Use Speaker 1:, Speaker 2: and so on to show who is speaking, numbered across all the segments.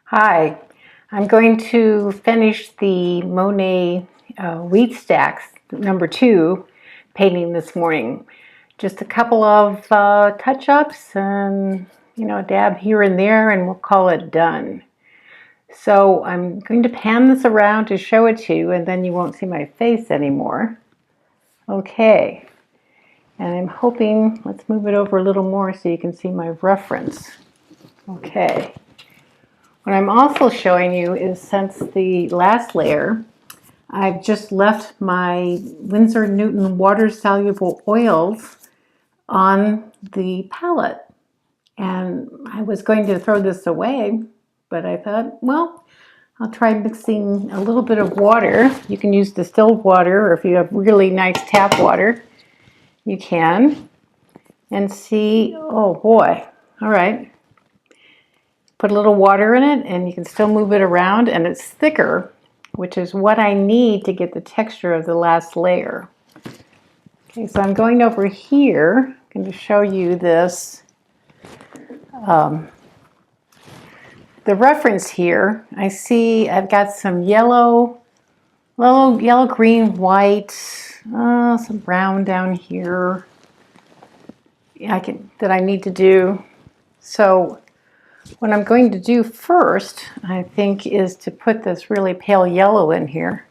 Speaker 1: Hi, I'm going to finish the Monet wheat stacks #2 painting this morning. Just a couple of touch-ups and a dab here and there, and we'll call it done. So I'm going to pan this around to show it to you, and then you won't see my face anymore. Okay, and I'm hoping, let's move it over a little more so you can see my reference. Okay. What I'm also showing you is, since the last layer, I've just left my Winsor Newton water-soluble oils on the palette. And I was going to throw this away, but I thought, well, I'll try mixing a little bit of water. You can use distilled water, or if you have really nice tap water, you can. And see, oh boy, all right. Put a little water in it and you can still move it around, and it's thicker, which is what I need to get the texture of the last layer. Okay, so I'm going over here. I'm going to show you this. The reference here, I see I've got some yellow, green, white, some brown down here that I need to do. So what I'm going to do first, I think, is to put this really pale yellow in here.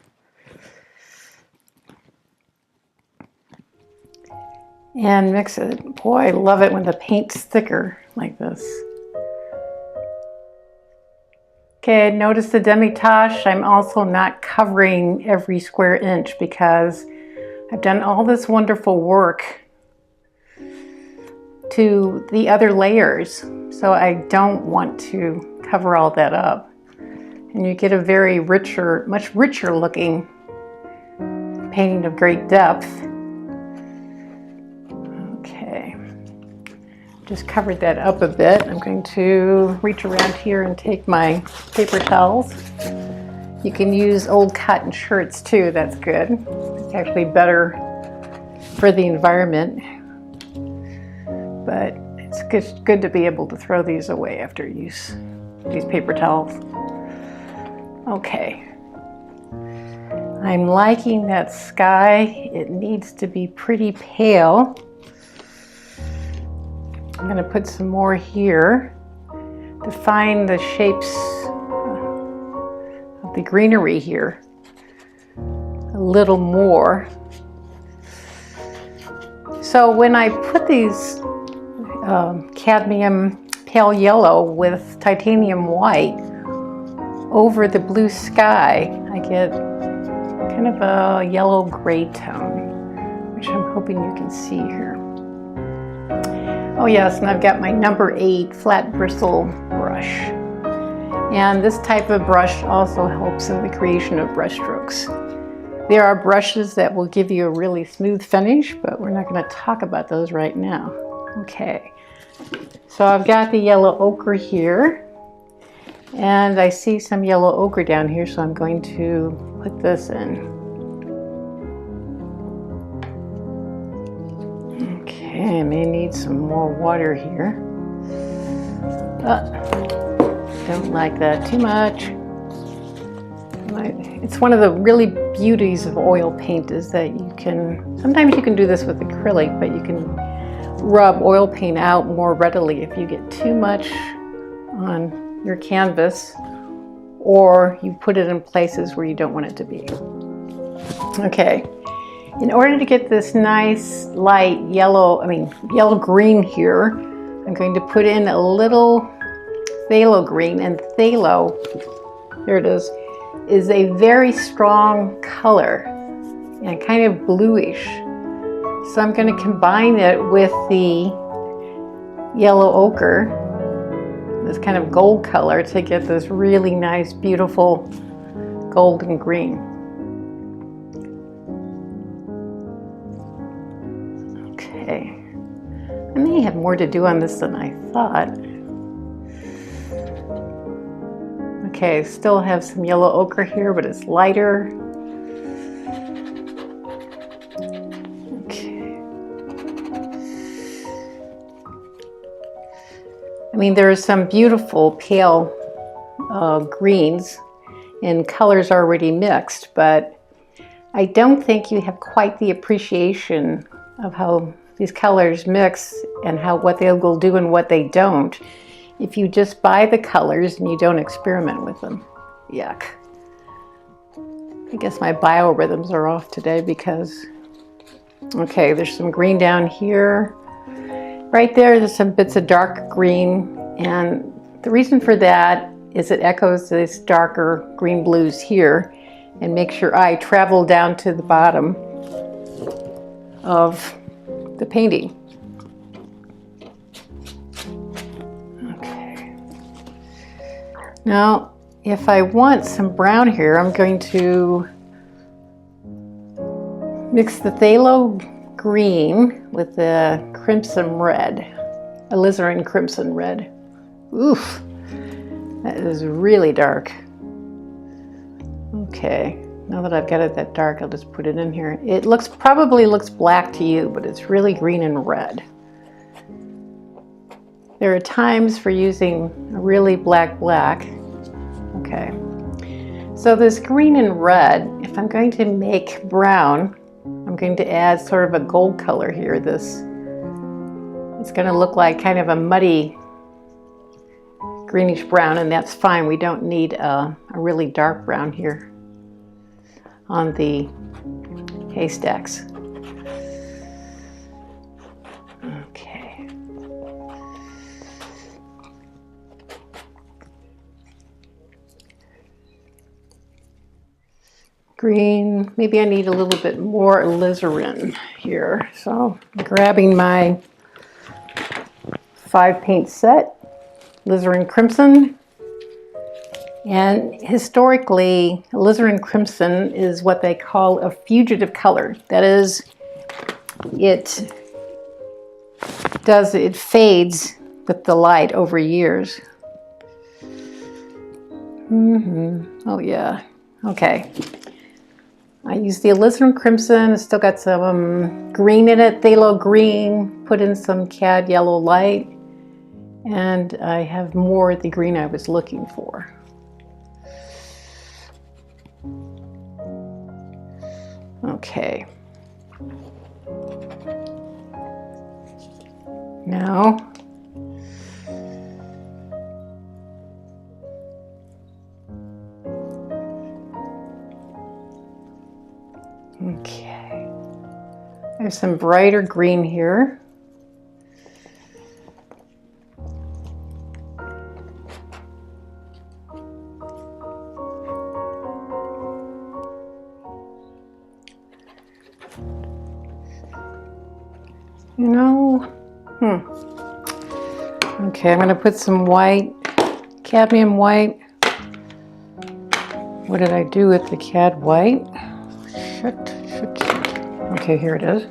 Speaker 1: And mix it. Boy, I love it when the paint's thicker like this. Okay, notice the demi-tache. I'm also not covering every square inch because I've done all this wonderful work to the other layers, so I don't want to cover all that up. And you get a very much richer looking painting of great depth. Okay, just covered that up a bit. I'm going to reach around here and take my paper towels. You can use old cotton shirts too, that's good. It's actually better for the environment. But it's good to be able to throw these away after use, these paper towels. Okay. I'm liking that sky. It needs to be pretty pale. I'm going to put some more here to find the shapes of the greenery here a little more. So when I put these cadmium pale yellow with titanium white over the blue sky, I get kind of a yellow-gray tone, which I'm hoping you can see here. Oh yes, and I've got my #8 flat bristle brush. And this type of brush also helps in the creation of brush strokes. There are brushes that will give you a really smooth finish, but we're not going to talk about those right now. Okay, so I've got the yellow ochre here, and I see some yellow ochre down here, so I'm going to put this in. Okay, I may need some more water here. Don't like that too much. It's one of the really beauties of oil paint is that sometimes you can do this with acrylic, but you can rub oil paint out more readily if you get too much on your canvas, or you put it in places where you don't want it to be. Okay, in order to get this nice light yellow-green here, I'm going to put in a little phthalo green, and phthalo, there it is a very strong color and kind of bluish. So I'm going to combine it with the yellow ochre, this kind of gold color, to get this really nice, beautiful golden green. Okay, I may have more to do on this than I thought. Okay, still have some yellow ochre here, but it's lighter. Okay. I mean, there are some beautiful pale greens in colors already mixed, but I don't think you have quite the appreciation of how these colors mix and what they will do and what they don't if you just buy the colors and you don't experiment with them. Yuck. I guess my biorhythms are off today because, okay, there's some green down here. Right there's some bits of dark green, and the reason for that is it echoes this darker green blues here and makes your eye travel down to the bottom of the painting. Okay. Now, if I want some brown here, I'm going to mix the phthalo green with the crimson red, alizarin crimson red. Oof, that is really dark. Okay, now that I've got it that dark, I'll just put it in here. It probably looks black to you, but it's really green and red. There are times for using a really black. Okay, so this green and red, if I'm going to make brown, I'm going to add sort of a gold color here. It's going to look like kind of a muddy greenish brown, and that's fine. We don't need a really dark brown here on the haystacks. Okay. Green, maybe I need a little bit more alizarin here. So I'm grabbing my 5 paint set, alizarin crimson. And historically, alizarin crimson is what they call a fugitive color. That is, it fades with the light over years. Oh yeah, okay. I used the alizarin crimson. It's still got some green in it, phthalo green, put in some cad yellow light, and I have more of the green I was looking for. Okay. Now, okay, there's some brighter green here. You know, okay, I'm going to put some white, cadmium white. What did I do with the cad white? Shit. Okay, here it is.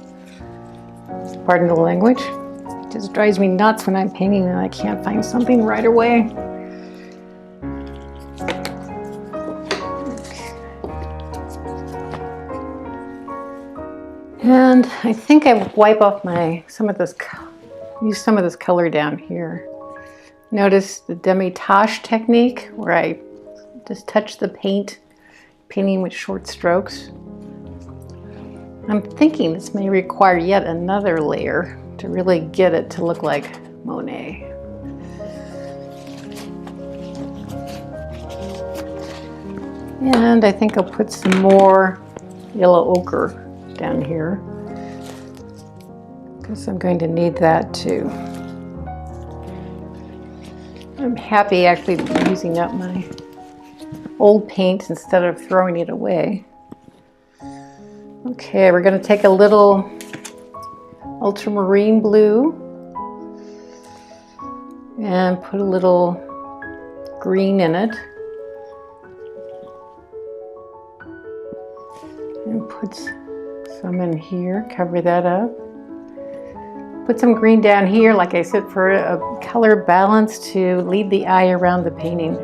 Speaker 1: Pardon the language. It just drives me nuts when I'm painting and I can't find something right away. And I think I wipe off use some of this color down here. Notice the demi-tache technique where I just touch the painting with short strokes. I'm thinking this may require yet another layer to really get it to look like Monet. And I think I'll put some more yellow ochre down here because I'm going to need that too. I'm happy actually using up my old paint instead of throwing it away. Okay, we're going to take a little ultramarine blue and put a little green in it. And put some in here, cover that up. Put some green down here, like I said, for a color balance to lead the eye around the painting.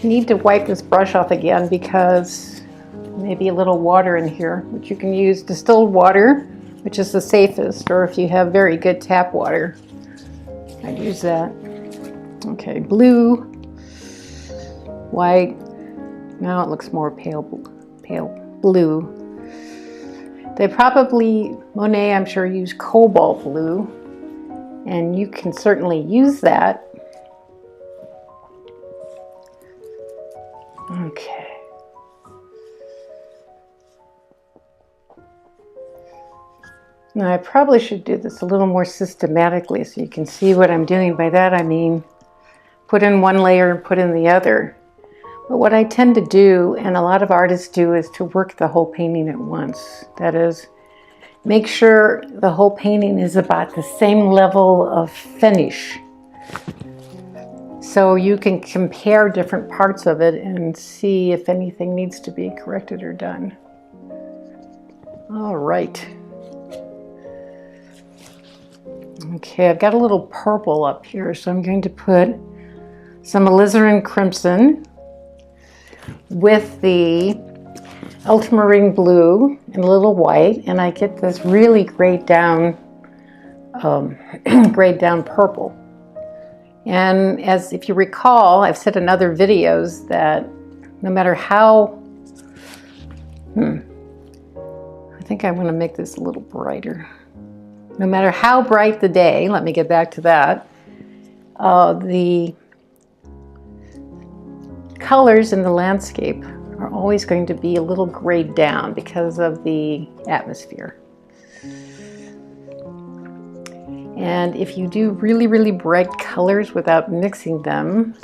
Speaker 1: You need to wipe this brush off again because maybe a little water in here, which you can use distilled water, which is the safest, or if you have very good tap water, I'd use that. Okay, blue. white. Now it looks more pale blue. They probably, Monet, I'm sure, use cobalt blue, and you can certainly use that. Okay. Now I probably should do this a little more systematically so you can see what I'm doing. By that I mean put in one layer and put in the other. But what I tend to do, and a lot of artists do, is to work the whole painting at once. That is, make sure the whole painting is about the same level of finish. So you can compare different parts of it and see if anything needs to be corrected or done. All right. Okay, I've got a little purple up here, so I'm going to put some alizarin crimson with the ultramarine blue and a little white, and I get this really grayed down purple. And as if you recall, I've said in other videos that no matter how, I think I want to make this a little brighter. No matter how bright the day, let me get back to that, the colors in the landscape are always going to be a little grayed down because of the atmosphere. And if you do really, really bright colors without mixing them,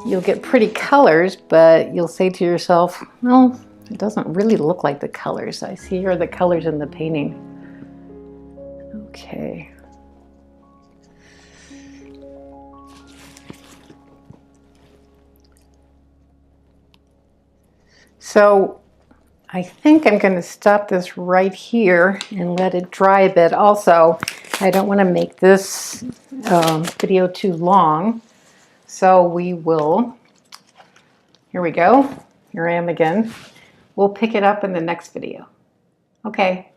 Speaker 1: you'll get pretty colors, but you'll say to yourself, well, it doesn't really look like the colors I see here are the colors in the painting. Okay. So I think I'm going to stop this right here and let it dry a bit. Also, I don't want to make this video too long, so we will, here we go, here I am again. We'll pick it up in the next video. Okay.